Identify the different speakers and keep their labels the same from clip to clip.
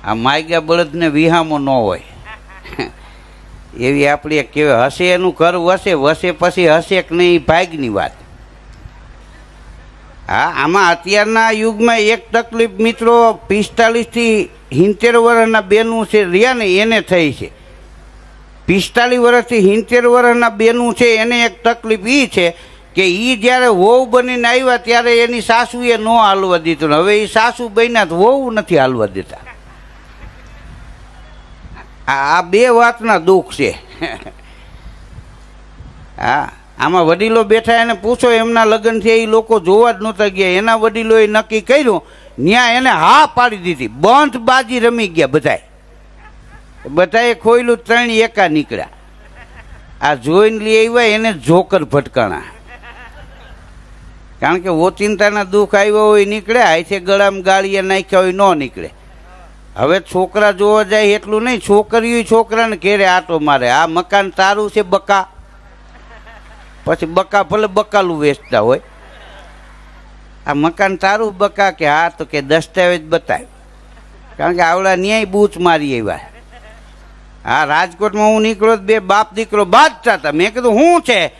Speaker 1: આ માયગા બળદને વિહામો ન હોય એવી આપણી એક કહેવાય. હશે એનું ઘર વસે, વસે પછી હશે કે નહીં ભાગની વાત. હા, આમાં અત્યારના યુગમાં એક તકલીફ મિત્રો 45 થી 70 વર્ષના બેનું છે રહ્યા ને એને થઈ છે. 45 વર્ષથી 70 વર્ષના બેનું છે એને એક તકલીફ એ છે કે એ જ્યારે વહુ બનીને આવ્યા ત્યારે એની સાસુએ ન હાલવા દીધું. હવે એ સાસુ બન્યા તો વહુ નથી હાલવા દેતા. આ બે વાતના દુઃખ છે. હા, આમાં વડીલો બેઠા એને પૂછો એમના લગ્ન છે એ લોકો જોવા જ નહોતા ગયા. એના વડીલોએ નક્કી કર્યું, ત્યાં એને હા પાડી દીધી. બંધ બાજી રમી ગયા બધાએ ખોયલું 3 એકા નીકળ્યા. આ જોઈને લઈ આવ્યા એને જોકર ભટકાણા. કારણ કે ઓચિંતાના દુઃખ આવ્યા હોય નીકળ્યા, આથી ગળામાં ગાળીએ નાખ્યા હોય ન નીકળે. હવે છોકરા જોવા જાય એટલું નહીં, છોકરીઓ છોકરાને ઘેરે આટો મારે. આ મકાન તારું છે બકા, પછી બકા ભલે બકાલું વેચતા હોય. આ મકાન તારું બકા કે હા, તો કે દસ્તાવેજ બતાવ્યો. કારણ કે આવડા ન્યાય બૂચ મારી આવ્યા. હા, રાજકોટમાં હું નીકળ્યો, બે બાપ દીકરો બાજતા હતા. મેં કીધું શું છે?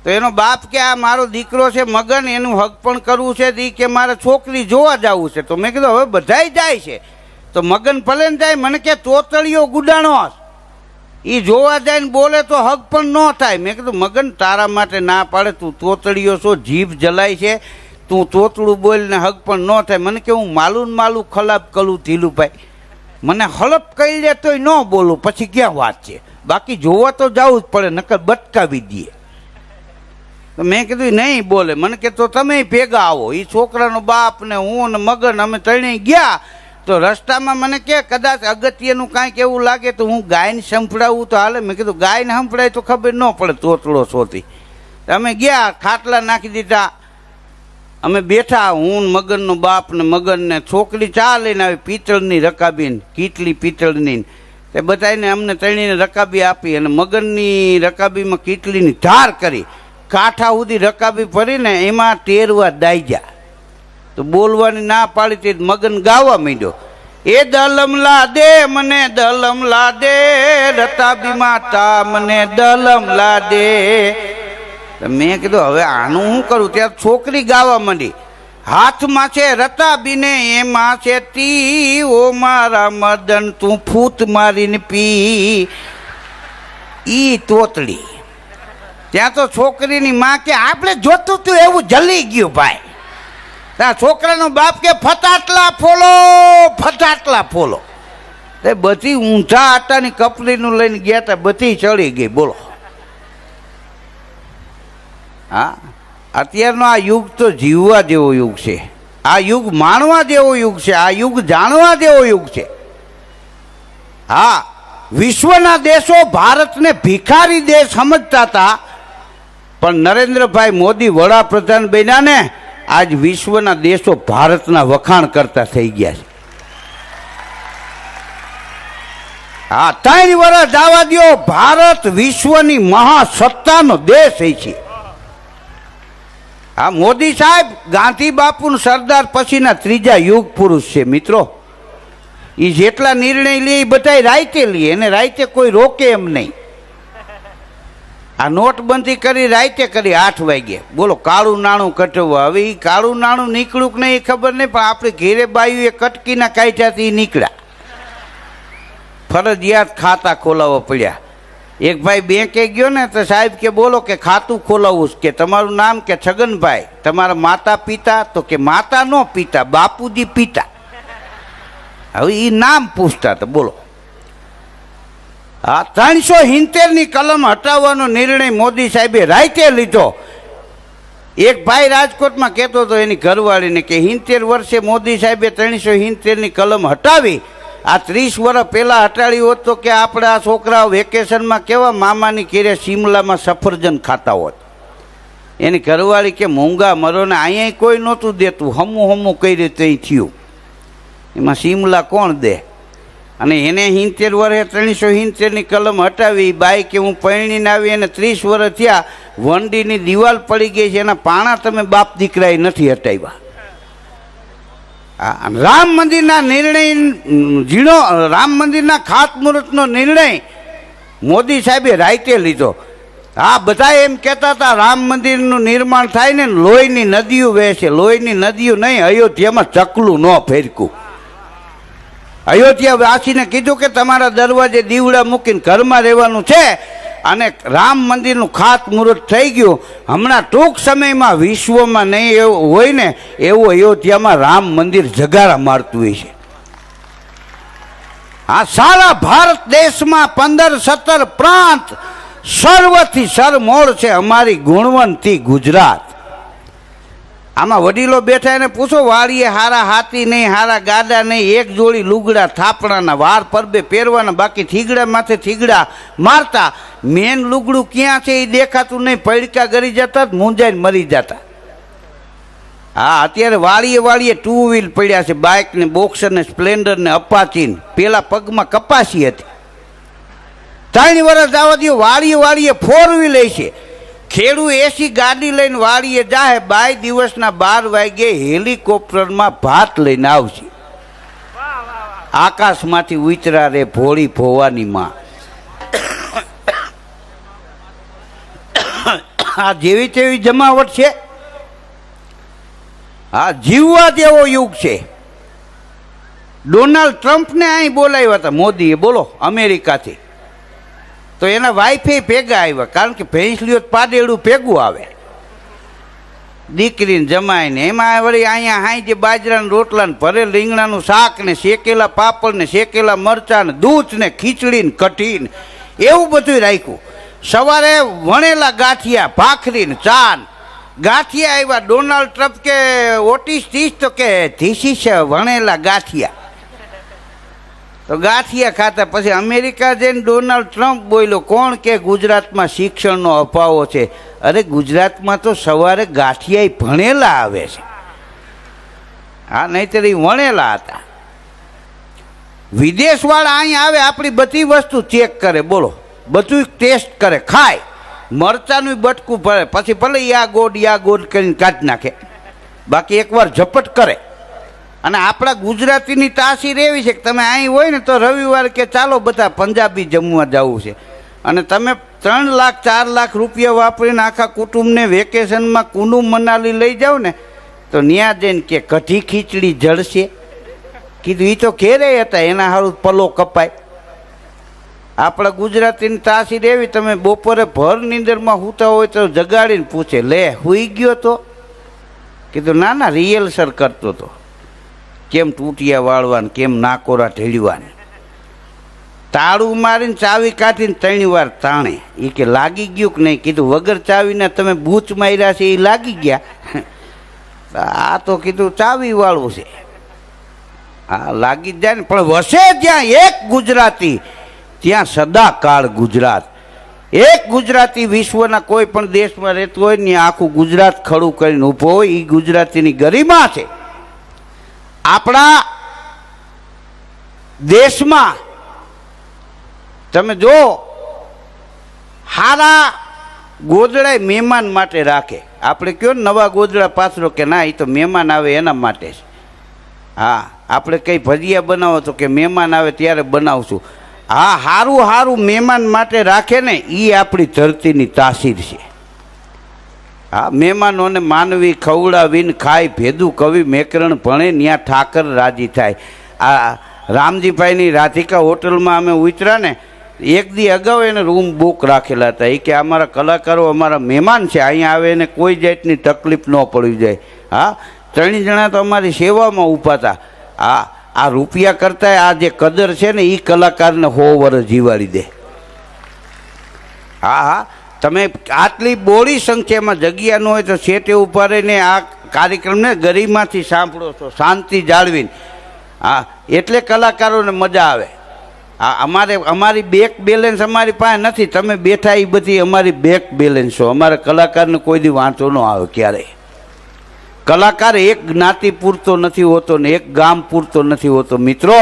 Speaker 1: તો એનો બાપ કે આ મારો દીકરો છે મગન, એનું હક પણ કરવું છે કે મારે છોકરી જોવા જવું છે. તો મેં કીધું હવે બધાય જાય છે તો મગન ભલે ને જાય. મને કે તોતળીઓ ગુડાણો એ જોવા જાય ને બોલે તો હક પણ ન થાય. મેં કીધું મગન તારા માટે ના પાડે, તું તોતળીઓ છો, જીભ જલાય છે, તું તોતળું બોલીને હક પણ ન થાય. મને કે હું માલું ખલાપ કલું ધીલુભાઈ, મને હલપ કહી દે તોય ન બોલું, પછી ક્યાં વાત છે? બાકી જોવા તો જવું જ પડે, નકર બટકાવી દઈએ. તો મેં કીધું નહીં બોલે. મને કે તો તમે ભેગા આવો. એ છોકરાનો બાપ ને હું ને મગન અમે ત્રણેય ગયા. તો રસ્તામાં મને કે કદાચ અગત્યનું કાંઈક એવું લાગે તો હું ગાયને સંભળાવું તો હાલે. મેં કીધું ગાયને સંભળાય તો ખબર ન પડે તોતળો સોતી. અમે ગયા, ખાટલા નાખી દીધા, અમે બેઠા, હું મગનનો બાપ ને મગનને. છોકરી ચા લઈને આવી, પિત્તળની રકાબી, કીટલી પિત્તળની. તે બધાને અમને ત્રણેયને રકાબી આપી અને મગનની રકાબીમાં કીટલીની ધાર કરી, કાંઠા સુધી રકાબી ભરીને એમાં ટેરવા દાઈજા. તો બોલવાની ના પાડી તે મગન ગાવા માંડ્યો, એ દલમ લા દે મને, દલમ લા દે રતાબી માતા મને દલમ લા દે. મેં કીધું હવે આનું શું કરું? ત્યારે છોકરી ગાવા માંડી, હાથમાં છે રતાબીને એમાં છે તી, ઓ મારા મદન તું ફૂટ મારીને પી. ઈ તોતળી. ત્યાં તો છોકરીની માં કે આપણે જોતું તું એવું જલી ગયું ભાઈ. ત્યાં છોકરાનો બાપ કે ફટાટલા ફોલો, ફટાટલા ફોલો. એ બધી ઊંધા આટાની કપલીનું લઈને ગયા હતા, બધી ચડી ગઈ. બોલો. હા, અત્યારનો આ યુગ તો જીવવા જેવો યુગ છે. આ યુગ માણવા જેવો યુગ છે. આ યુગ જાણવા જેવો યુગ છે. હા, વિશ્વના દેશો ભારતને ભિખારી દેશ સમજતા હતા, પણ નરેન્દ્રભાઈ મોદી વડાપ્રધાન બન્યા ને આજ વિશ્વના દેશો ભારતના વખાણ કરતા થઈ ગયા છે. હા, 3 વર્ષ જવા દો, ભારત વિશ્વની મહાસત્તાનો દેશ છે. હા, મોદી સાહેબ ગાંધી બાપુ સરદાર પછીના 3જા યુગ પુરુષ છે મિત્રો. એ જેટલા નિર્ણય લે એ બધા રાઈતે લે, એને રાઈતે કોઈ રોકે એમ નહીં. આ નોટબંધી કરી રાઈતે કરી 8 વાગે. બોલો, કાળું નાણું કટવવા. હવે એ કાળું નાણું નીકળ્યું કે નહીં એ ખબર નહીં, પણ આપણે ઘેરે બાયું એ કટકીના કાઢ્યાથી નીકળ્યા. ફરજિયાત ખાતા ખોલાવવા પડ્યા. એક ભાઈ બેંકે ગયો ને તો સાહેબ કે બોલો કે ખાતું ખોલાવવું કે તમારું નામ કે છગનભાઈ, તમારા માતા પિતા? તો કે માતા નો પિતા, બાપુજી પિતા. હવે એ નામ પૂછતા હતા. બોલો. હા, 370ની કલમ હટાવવાનો નિર્ણય મોદી સાહેબે રાઈતે લીધો. એક ભાઈ રાજકોટમાં કહેતો હતો એની ઘરવાળીને કે 70 વર્ષે મોદી સાહેબે 370ની કલમ હટાવી. આ 30 વર્ષ પહેલાં હટાડી હોત તો કે આપણે આ છોકરાઓ વેકેશનમાં કેવા મામાની ઘેરે શિમલામાં સફરજન ખાતા હોત. એની ઘરવાળી કે મૂંગા મરો ને, અહીંયા કોઈ નહોતું દેતું, હમું કઈ રીતે થયું. એમાં શિમલા કોણ દે? અને એને 70 વર્ષે 370ની કલમ હટાવી. બાઈ કે હું પરણીને આવી એને 30 વર્ષ થયા, વંડીની દિવાલ પડી ગઈ છે, એના પાણા તમે બાપ દીકરાએ નથી હટાવ્યા. રામ મંદિરના નિર્ણય ઝીણો રામ મંદિરના ખાતમુહૂર્તનો નિર્ણય મોદી સાહેબે રાઈતે લીધો. આ બધા એમ કહેતા હતા રામ મંદિરનું નિર્માણ થાય ને લોહીની નદીઓ વહેશે. લોહીની નદીઓ નહીં, અયોધ્યામાં ચકલું ન ફેરકું. અયોધ્યા વાસીને કીધું કે તમારા દરવાજે દીવડા મૂકીને ઘરમાં રહેવાનું છે. અને રામ મંદિરનું ખાતમુહૂર્ત થઈ ગયું. હમણાં ટૂંક સમયમાં વિશ્વમાં નહીં એવું હોય ને એવું અયોધ્યામાં રામ મંદિર જગારા મારતું હોય છે. આ સારા ભારત દેશમાં 15-17 પ્રાંત સર્વથી સરમોળ છે અમારી ગુણવંતી ગુજરાત. આમાં વડીલો બેઠા એને પૂછો, વાળીએ હારા હાથી નહીં, હારા ગાડા નહીં, એક જોડી લુગડા થાપણાના, વાર પરબે પહેરવાના, બાકી થીગડા માથે થીગડા મારતા. મેન લુગડું ક્યાં છે એ દેખાતું નહીં, પૈડકા ગરી જતા મૂંઝાઈને મરી જતા. હા, અત્યારે વાળીએ 2 વ્હીલ પડ્યા છે, બાઇક ને, બોક્સર ને, સ્પ્લેન્ડર ને, અપાચી ને. પેલા પગમાં કપાસી હતી. 3 વર્ષ આવવા દો, વાળીએ 4 વ્હીલ છે. ખેડૂ એસી ગાડી લઈને વાળીએ જાય, 2 દિવસના 12 વાગે હેલિકોપ્ટરમાં ભાત લઈને આવશે. આકાશમાંથી ઉતરા રે ભોળી ભોવાની માં. આ જેવી તેવી જમાવટ છે. આ જીવવા જેવો યુગ છે. ડોનાલ્ડ ટ્રમ્પને અહીં બોલાવ્યા હતા મોદીએ, બોલો, અમેરિકાથી. તો એના વાઈફે ભેગા આવ્યા, કારણ કે ભેંસલીઓ પાડેડું ભેગું આવે દીકરીને જમાઈને. એમાં વળી અહીંયા હાઈ જે બાજરાના રોટલા ને ભરેલ રીંગણાનું શાક ને શેકેલા પાપડ ને શેકેલા મરચાં ને દૂધ ને ખીચડી ને કઢી ને એવું બધું રાખ્યું. સવારે વણેલા ગાંઠિયા, ભાખરી ને ચા. ગાંઠિયા આવ્યા. ડોનાલ્ડ ટ્રમ્પ કે ઓટીસ ધીસ, તો કે ધીસી છે વણેલા ગાંઠિયા. તો ગાંઠિયા ખાતા. પછી અમેરિકા જઈને ડોનાલ્ડ ટ્રમ્પ બોલ્યો, કોણ કે ગુજરાતમાં શિક્ષણનો અભાવ છે? અરે ગુજરાતમાં તો સવારે ગાંઠિયા ભણેલા આવે છે. હા, નહીંતર એ વણેલા હતા. વિદેશવાળા અહીં આવે, આપણી બધી વસ્તુ ચેક કરે, બોલો, બધું ટેસ્ટ કરે, ખાય, મરચાનું બટકું ભરે, પછી ભલે યા ગોડ કરીને કાઢી નાખે, બાકી એકવાર ઝપટ કરે. અને આપણા ગુજરાતીની તાસીર એવી છે કે તમે અહીં હોય ને તો રવિવાર કે ચાલો બધા પંજાબી જમવા જવું છે, અને તમે 3 લાખ 4 લાખ રૂપિયા વાપરીને આખા કુટુંબને વેકેશનમાં કુનુ મનાલી લઈ જાઓ ને તો ન્યા જઈને કે કઢી ખીચડી જળશે. કીધું એ તો ઘેરે હતા, એના સારું પલો કપાય. આપણા ગુજરાતીની તાસીર એવી, તમે બપોરે ભર નીંદરમાં સૂતા હોય તો જગાડીને પૂછે, લે સૂઈ ગયો તો? કીધું ના ના, રિહર્સલ કરતો હતો, કેમ તૂટિયા વાળવાને, કેમ નાકોરા ઢેળવાને. તાળું મારીને ચાવી કાઢીને 3 વાર તાણે. એ કે લાગી ગયું કે નહીં? કીધું વગર ચાવીના તમે બૂચ માર્યા છે એ લાગી ગયા. આ તો કીધું ચાવી વાળું છે. હા, લાગી જાય ને. પણ વસે જ્યાં એક ગુજરાતી ત્યાં સદાકાળ ગુજરાત. એક ગુજરાતી વિશ્વના કોઈ પણ દેશમાં રહેતું હોય ને આખું ગુજરાત ખડું કરીને ઊભો હોય, એ ગુજરાતીની ગરિમા છે. આપણા દેશમાં તમે જો હારા ગોદડા મહેમાન માટે રાખે. આપણે કયો નવા ગોદડા પાથરો, કે ના એ તો મહેમાન આવે એના માટે છે. હા, આપણે કંઈ ભજીયા બનાવો તો કે મહેમાન આવે ત્યારે બનાવશું. હા, હારું મહેમાન માટે રાખે ને એ આપણી ધરતીની તાસીર છે. હા, મહેમાનોને માનવી ખવડાવીને ખાય, ભેદું કવિ મેકરણ ભણે, ત્યાં ઠાકર રાજી થાય. આ રામજીભાઈની રાધિકા હોટલમાં અમે ઉતર્યા ને, 1 દી અગાઉ એને રૂમ બુક રાખેલા હતા. એ કે અમારા કલાકારો અમારા મહેમાન છે, અહીંયા આવે એને કોઈ જાતની તકલીફ ન પડવી જાય. હા, 3 જણા તો અમારી સેવામાં ઊભા હતા. હા, આ રૂપિયા કરતાં આ જે કદર છે ને એ કલાકારને 100 વર્ષ જીવાડી દે. હા હા, તમે આટલી બોળી સંખ્યામાં જગ્યા ન હોય તો શેઠે ઊભા રહીને આ કાર્યક્રમને ગરિમાથી સાંભળો છો, શાંતિ જાળવીને. હા, એટલે કલાકારોને મજા આવે. હા, અમારી બેક બેલેન્સ અમારી પાસે નથી. તમે બેઠા એ બધી અમારી બેક બેલેન્સ છો. અમારા કલાકારને કોઈ દી વાંચો ન આવે ક્યારેય. કલાકાર એક જ્ઞાતિ પૂરતો નથી હોતો ને એક ગામ પૂરતો નથી હોતો. મિત્રો,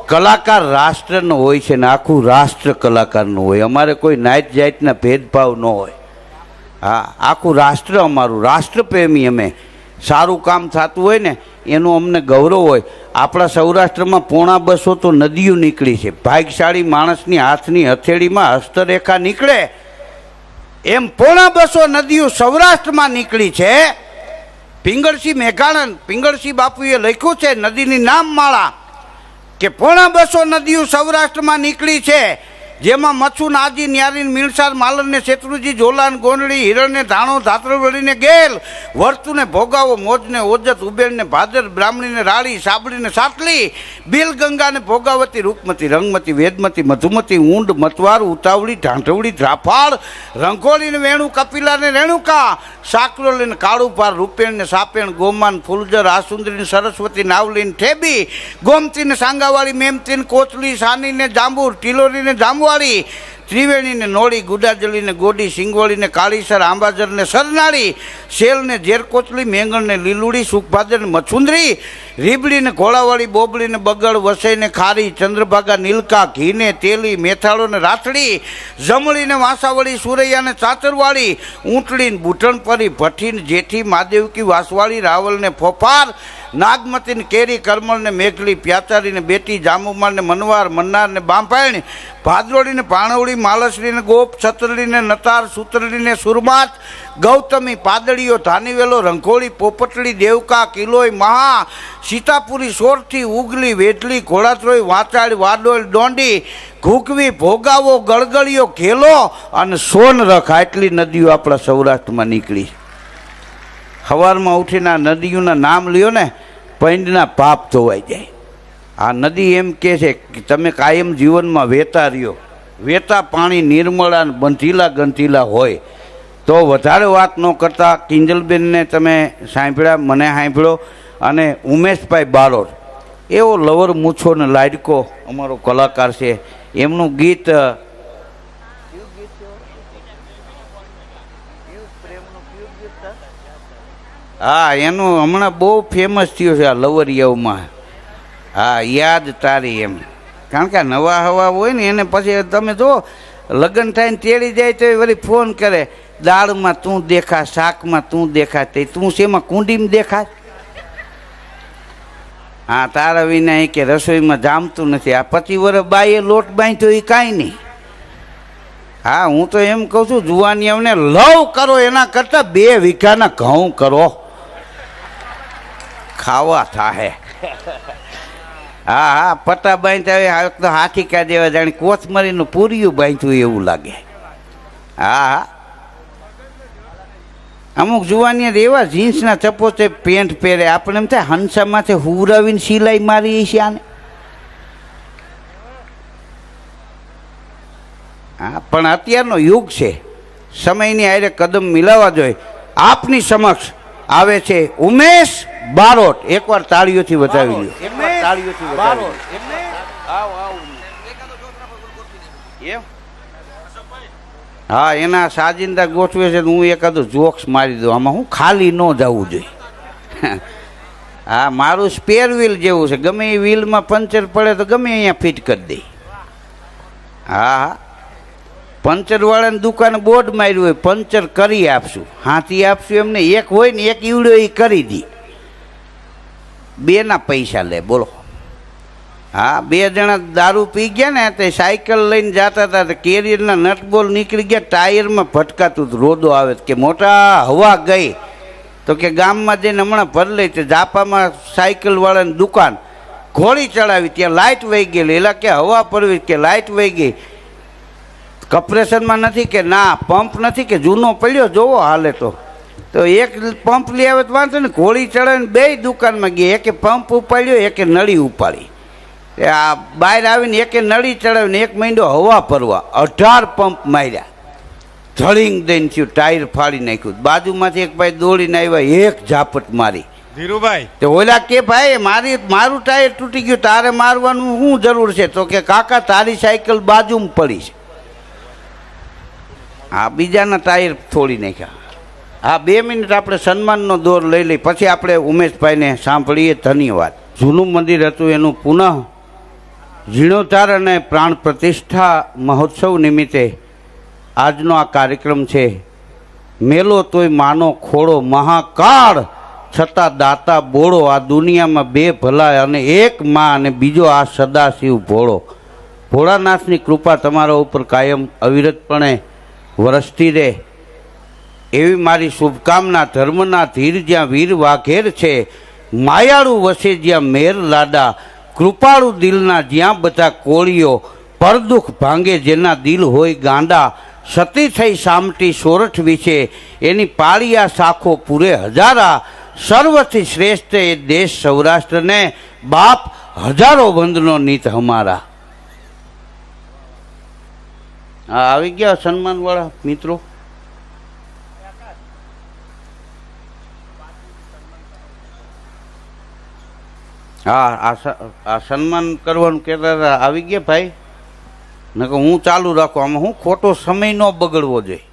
Speaker 1: કલાકાર રાષ્ટ્રનો હોય છે ને આખું રાષ્ટ્ર કલાકારનું હોય. અમારે કોઈ નાત જાતના ભેદભાવ ન હોય. હા, આખું રાષ્ટ્ર અમારું, રાષ્ટ્રપ્રેમી અમે. સારું કામ થતું હોય ને એનું અમને ગૌરવ હોય. આપણા સૌરાષ્ટ્રમાં 250 તો નદીઓ નીકળી છે. ભાગ્યશાળી માણસની હાથની હથેળીમાં હસ્તરેખા નીકળે એમ 250 નદીઓ સૌરાષ્ટ્રમાં નીકળી છે. પિંગળસિંહ મેઘાણંદ પિંગળસિંહ બાપુએ લખ્યું છે નદીની નામમાળા કે 250 નદીઓ સૌરાષ્ટ્રમાં નીકળી છે, જેમાં મચ્છુ નાજી ન્યારીન મીણસાર માલન ને શેત્રુજી જોલાન ગોંડળી હિરણને ધાણો ધાતરવળીને ગેલ વર્તુને ભોગાવો મોજને ઓજત ઉબેરને ભાદર બ્રાહ્મણીને રાળી સાબડીને સાટલી બિલ ગંગાને ભોગાવતી રૂપમતી રંગમતી વેદમતી મધુમતી ઊંડ મતવાર ઉતાવળી ઢાંઢવડી ધ્રાફાળ રંગોળીને વેણુ કપિલાને રેણુકા સાકરોલીને કાળુપાર રૂપેણને સાપેણ ગોમાન ફૂલજર આસુંદરીને સરસ્વતી નાવલીને ઠેબી ગોમતીને સાંગાવાળી મેમતીને કોચલી સાનીને જાંબુર ટીલોરીને જાંબુવાળી ત્રિવેણીને નોળી ગુડાજલીને ગોડી સિંગવળીને કાળીસર આંબાજરને સરનાળી શેલને ઝેરકોચલી મેંગણને લીલુડી સુખભાદરને મછુંદરી રીબડીને ઘોડાવાળી બોબડીને બગડ વસઈને ખારી ચંદ્રભાગા નીલકા ઘીને તેલી મેથાળોને રાથડી જમણીને વાંસાવળી સુરૈયાને ચાતરવાળી ઊંટડીને બુટણપરી ભઠ્ઠીને જેઠી મહાદેવકી વાસવાળી રાવલને ફોફાર નાગમતીને કેરી કરમળને મેઘલી પ્યાચારીને બેટી જાંબુમાળને મનવાર મન્નારને બાંભાણ ભાદરોડીને પાણવડી માલસરીને ગોપ છતરડીને નતાર સૂતરડીને સુરમાત ગૌતમી પાદળીઓ ધાનીવેલો રંઘોળી પોપટડી દેવકા કિલોય મહા સીતાપુરી સોરઠી ઉગલી વેટલી ઘોડાત્રોય વાંચાળ વાડોળ ડોંડી ઘૂકવી ભોગાવો ગળગળીઓ ઘેલો અને સોનરખ આટલી નદીઓ આપણા સૌરાષ્ટ્રમાં નીકળી. સવારમાં ઉઠીને આ નદીઓના નામ લ્યો ને પૈંડના પાપ ધોવાઈ જાય. આ નદી એમ કહે છે કે તમે કાયમ જીવનમાં વહેતા રહ્યો, વહેતા પાણી નિર્મળ અને બંધીલા ગંધીલા હોય તો વધારે વાત ન કરતા કિંજલબેનને તમે સાંભળ્યા, મને સાંભળ્યો અને ઉમેશભાઈ બારોટ એવો લવર મૂછો ને લાડકો અમારો કલાકાર છે, એમનું ગીત હા એનું હમણાં બહુ ફેમસ થયું છે આ લવરિયાઓમાં. હા યાદ તારી એમ, કારણ કે નવા હવા હોય ને એને પછી તમે જો લગ્ન થઈને તેડી જાય તો વળી ફોન કરે દાળમાં તું દેખા શાકમાં તું દેખા તે તું શેમાં કુંડીમાં દેખા. હા તારા વિના એ કે રસોઈમાં જામતું નથી. આ 25 વર્ષ બાઈએ લોટ બાંધ્યો એ કાંઈ નહીં. હા હું તો એમ કહું છું જુવાનીઓને લવ કરો એના કરતાં 2 વીઘાના ઘઉં કરો, ખાવા થાહે. હા હા પટ્ટા બાંધ્યા તો હાથી કા દેવા જાણે કોથમરીનું પૂરિયું બાંધ્યું એવું લાગે. હા હા અમુક જુવાની એવા જીન્સના ચપ્પોચે પેન્ટ પહેરે આપણે એમ થાય હંસામાંથી હુરાવીને સિલાઈ મારી છે આને. હા પણ અત્યારનો યુગ છે, સમયની હારે કદમ મિલાવવા જોઈએ. આપની સમક્ષ આવે છે ઉમેશ બારોટ. એકવાર તાળીઓથી વધાવી લો. હા એના સાજિંદા ગોઠવે છે હું એકાદો જોક્સ મારી દઉં, આમાં હું ખાલી ન જવું જોઈએ. હા મારું સ્પેર વ્હીલ જેવું છે, ગમે એ વ્હીલમાં પંચર પડે તો ગમે અહીંયા ફિટ કરી દે. હા હા પંચરવાળાની દુકાને બોર્ડ માર્યું હોય પંચર કરી આપશું, હાથી આપશું એમને. એક હોય ને એક ઈવડો એ કરી દી, 2 ના પૈસા લે બોલો. હા 2 જણા દારૂ પી ગયા ને તે સાયકલ લઈને જતા હતા તો કેરિયરના નટબોલ નીકળી ગયા, ટાયરમાં ભટકાતું રોદો આવે કે મોટા હવા ગઈ તો કે ગામમાં જઈને હમણાં ભર લઈ. તે જાપામાં સાયકલવાળાની દુકાન ઘોડી ચડાવી, ત્યાં લાઇટ વહી ગયેલી. એલા કે હવા પડવી કે લાઇટ વહી ગઈ, કમ્પ્રેશનમાં નથી કે ના પંપ નથી કે જૂનો પડ્યો જોવો હાલે તો એક પંપ લઈ આવે તો વાંધો ને. ઘોડી ચડાવીને 2 દુકાનમાં ગયા, એકે પંપ ઉપાડ્યો એકે નળી ઉપાડી. આ બહાર આવીને એકે નળી ચડાવીને એક મહિનો હવા ભરવા 18 પંપ માર્યા, ધડીંગ દઈને થયું, ટાયર ફાડી નાખ્યું. બાજુમાંથી એક ભાઈ દોડીને આવ્યા, એક ઝાપટ મારી.
Speaker 2: ધીરુભાઈ
Speaker 1: તો ઓલા કે ભાઈ મારું ટાયર તૂટી ગયું, તારે મારવાનું શું જરૂર છે? તો કે કાકા તારી સાયકલ બાજુમાં પડી છે. હા બીજાના ટાયર થોડી નાખ્યા. હા 2 મિનિટ આપણે સન્માનનો દોર લઈ લઈ પછી આપણે ઉમેશભાઈને સાંભળીએ. ધન્યવાદ. જૂનું મંદિર હતું એનું પુનઃ જીર્ણોદ્ધાર અને પ્રાણ પ્રતિષ્ઠા મહોત્સવ નિમિત્તે આજનો આ કાર્યક્રમ છે. મેલો તોય માનો ખોળો મહાકાળ છતાં દાતા બોળો, આ દુનિયામાં બે ભલા અને એક માં અને બીજો આ સદાશિવ ભોળો. ભોળાનાથની કૃપા તમારા ઉપર કાયમ અવિરતપણે વરસતી રહે એવી મારી શુભકામના. ધર્મના ધીર જ્યાં વીર વાઘેર છે, માયાળુ વસે જ્યાં મેર લાડા, કૃપાળુ દિલના જ્યાં બધા કોળીઓ, પરદુખ ભાંગે જેના દિલ હોય ગાંડા. સતી થઈ સામટી સોરઠ વિશે, એની પાળિયા શાખો પૂરે હજારા. સર્વથી શ્રેષ્ઠ એ દેશ સૌરાષ્ટ્રને, બાપ હજારો વંદનો નીત હમારા. હા, આવી ગયા સન્માનવાળા મિત્રો. હા, આ સન્માન કરવાનું કહેતા હતા, આવી ગયા ભાઈ. નકર હું ચાલુ રાખું, આમાં હું ખોટો સમય ન બગડવો જોઈએ.